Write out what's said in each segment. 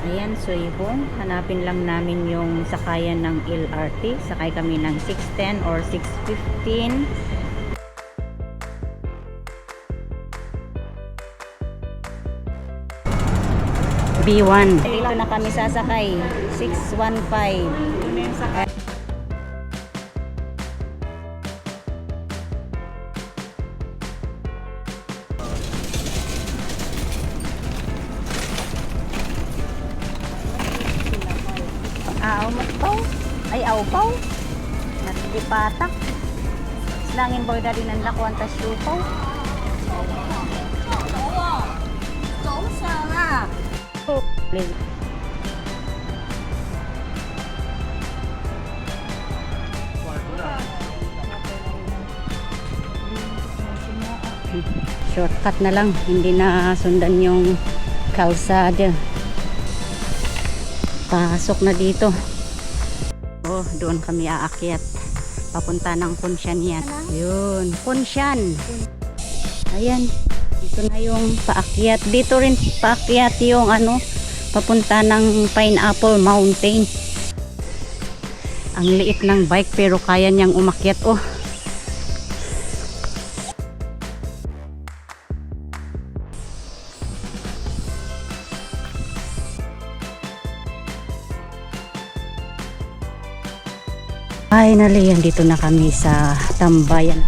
Ayan, so yun, hanapin lang namin yung sakayan ng LRT. Sakay kami ng 6:10 or 6:15. B1. Dito na kami sasakay. 615. Yun na yung sakay. Aaw matpaw. Ay, awpaw. Natipatak. Slangin boy dali ng lakuan tas yupaw. Please. Shortcut na lang, hindi na sundan yung kalsada. Pasok na dito. Oh, doon kami aakyat. Papunta ng Kunsyan yan. Yun, Kunsyan. Ayan, dito na yung paakyat. Dito rin paakyat yung ano, papunta ng Pineapple Mountain. Ang liit ng bike pero kaya niyang umakyat. Oh. Finally, dito na kami sa tambayan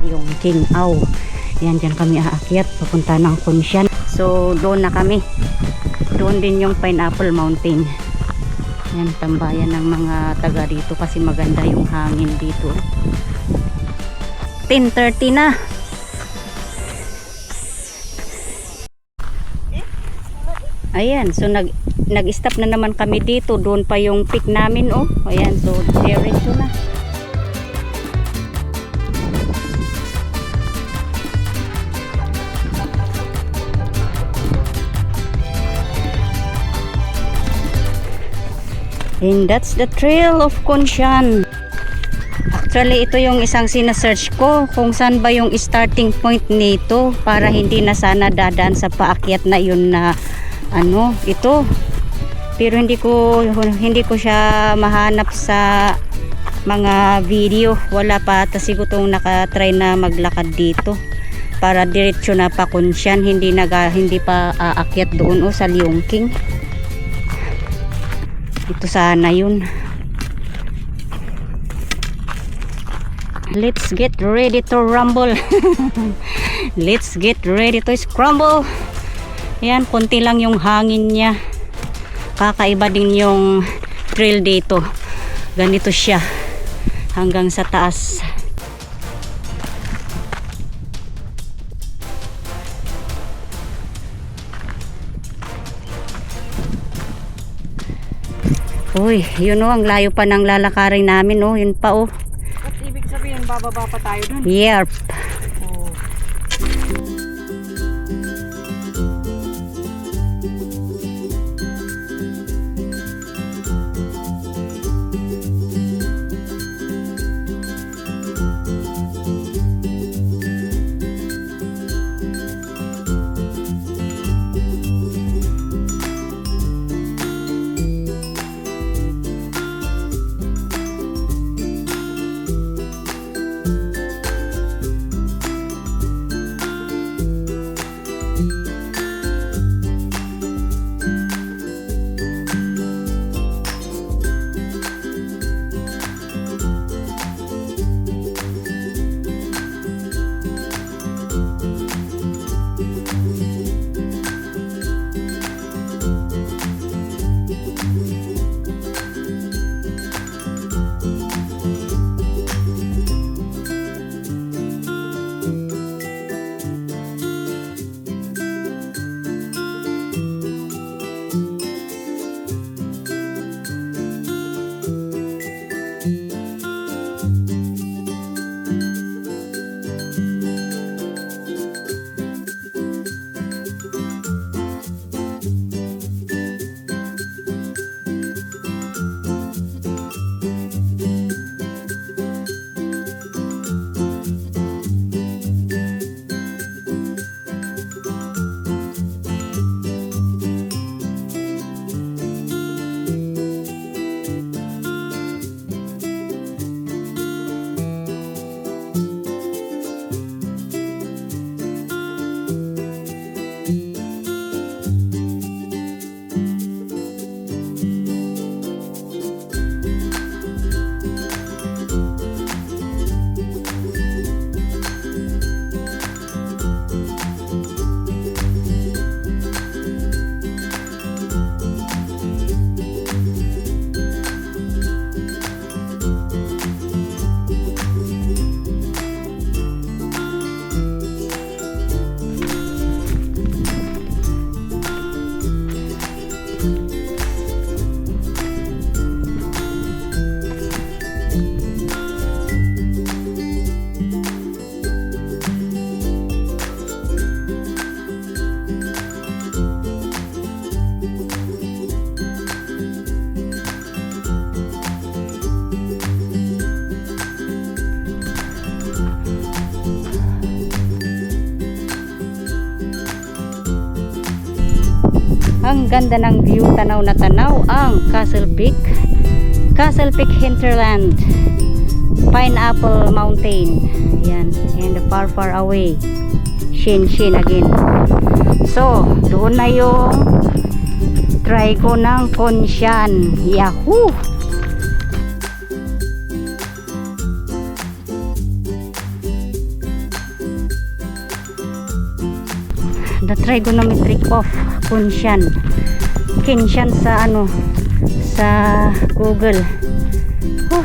yung King Au. Yan, dyan kami aakyat papunta ng Kunsyan. So doon na kami, doon din yung Pineapple Mountain. Yan, tambayan ng mga taga dito kasi maganda yung hangin dito. 10:30 na. Ayan, so nag-stop na naman kami dito. Doon pa yung peak namin, oh. Ayan, so diretso na. And that's the trail of Kunsyan. Actually, ito yung isang sinesearch ko kung saan ba yung starting point nito para hindi na sana dadaan sa paakyat na yun na ano, ito. Pero hindi ko siya mahanap sa mga video. Wala pa kasi ko itong nakatry na maglakad dito para diretso na pa Kunsyan, hindi pa aakyat doon sa Liongking. Ito sana yun. Let's get ready to rumble. Let's get ready to scramble. Ayan, konti lang yung hangin niya. Kakaiba din yung trail dito. Ganito siya hanggang sa taas. Uy, yun o, ang layo pa ng lalakarin namin, oh. Yun pa, oh. At ibig sabihin, bababa pa tayo dun. Yep. Oh. Ang ganda ng view, tanaw na tanaw ang Castle Peak Hinterland, Pineapple Mountain. Yan, and far away Shinshin again. So doon na yung try ko ng Kunshan. Yahoo! The trigonometric of Kunshan sa sa Google. Huh.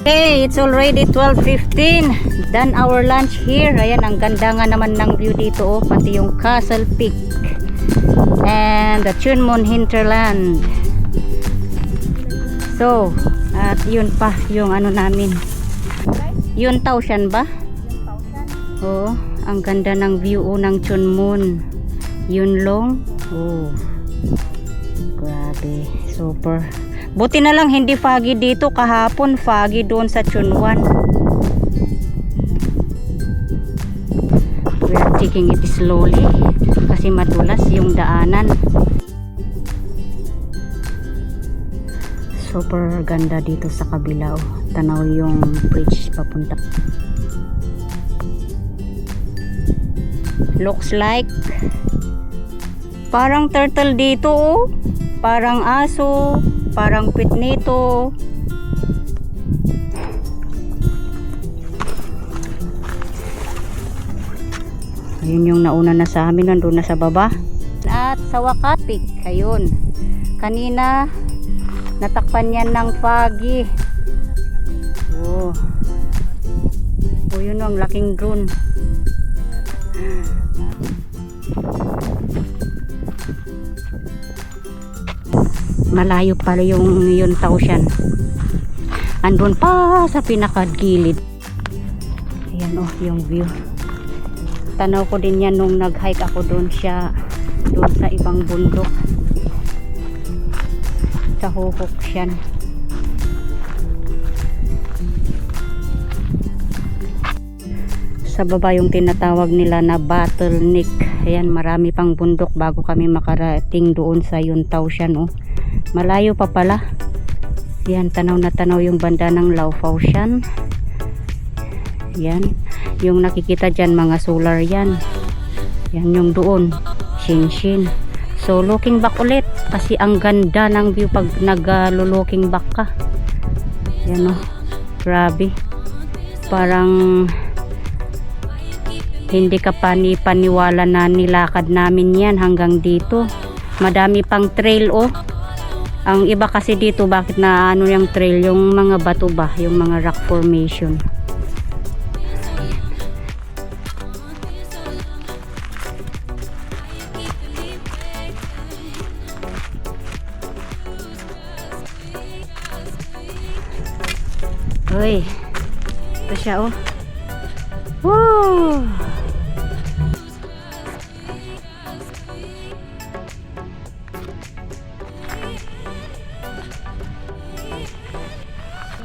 Okay, it's already 12:15. Done our lunch here. Ayan, ang ganda nga naman ng view dito, oh, pati yung Castle Peak and the Chunmun Hinterland. So, at yun pa yung namin. Yun Taoshan ba? Oo, ang ganda ng view ng Chunmun. Yunlong. Oh. Grabe, super. Buti na lang hindi foggy dito, kahapon foggy doon sa Chunwan. We're taking it slowly kasi madulas yung daanan. Super ganda dito sa kabila, oh. Tanaw yung bridge papunta. Looks like parang turtle dito, oh. Parang aso, parang pitnito. Ayun yung nauna na sa amin, nandun na sa baba. At sa Wakatik, ayun. Kanina natakpan yan ng foggy. Oh. Oh, yun ang laking drone. Malayo pala yung Taoshan. Andun pa sa pinakagilid. Ayan, oh, yung view. Tanaw ko din yan nung nag-hike ako doon sa ibang bundok. Sa Huhokshan. Sa baba yung tinatawag nila na bottleneck. Ayan, marami pang bundok bago kami makarating doon sa yung Taoshan, oh. Malayo pa pala. Yan, tanaw na tanaw yung banda ng Laofaoshan. Yan, yung nakikita dyan mga solar yan. Yan yung doon, Shinshin. So looking back ulit kasi ang ganda ng view pag nag-looking back ka. Yan oh, grabe. Parang hindi ka paniwala na nilakad namin yan hanggang dito. Madami pang trail oh. Ang iba kasi dito, bakit na ano yung trail, yung mga bato ba, yung mga rock formation. Uy, ito siya oh. Woo!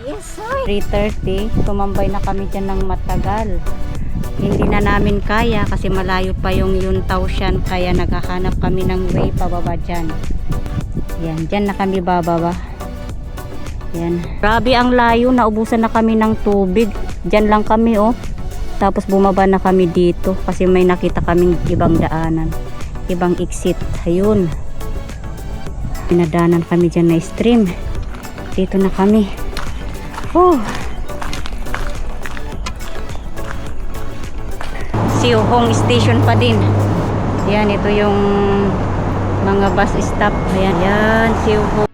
Yes, sir. 3:30, tumambay na kami dyan ng matagal. Hindi na namin kaya kasi malayo pa yung Yuntausyan, kaya naghahanap kami ng way pababa dyan. Yan, dyan na kami bababa. Yan. Grabe ang layo, naubusan na kami ng tubig. Dyan lang kami oh. Tapos bumaba na kami dito kasi may nakita kaming ibang daanan, ibang exit. Ayun. Pinadanan kami dyan na stream. Dito na kami. Oh. Siuhong station pa din. Yan, ito yung mga bus stop. Ayan, yan, Siuhong.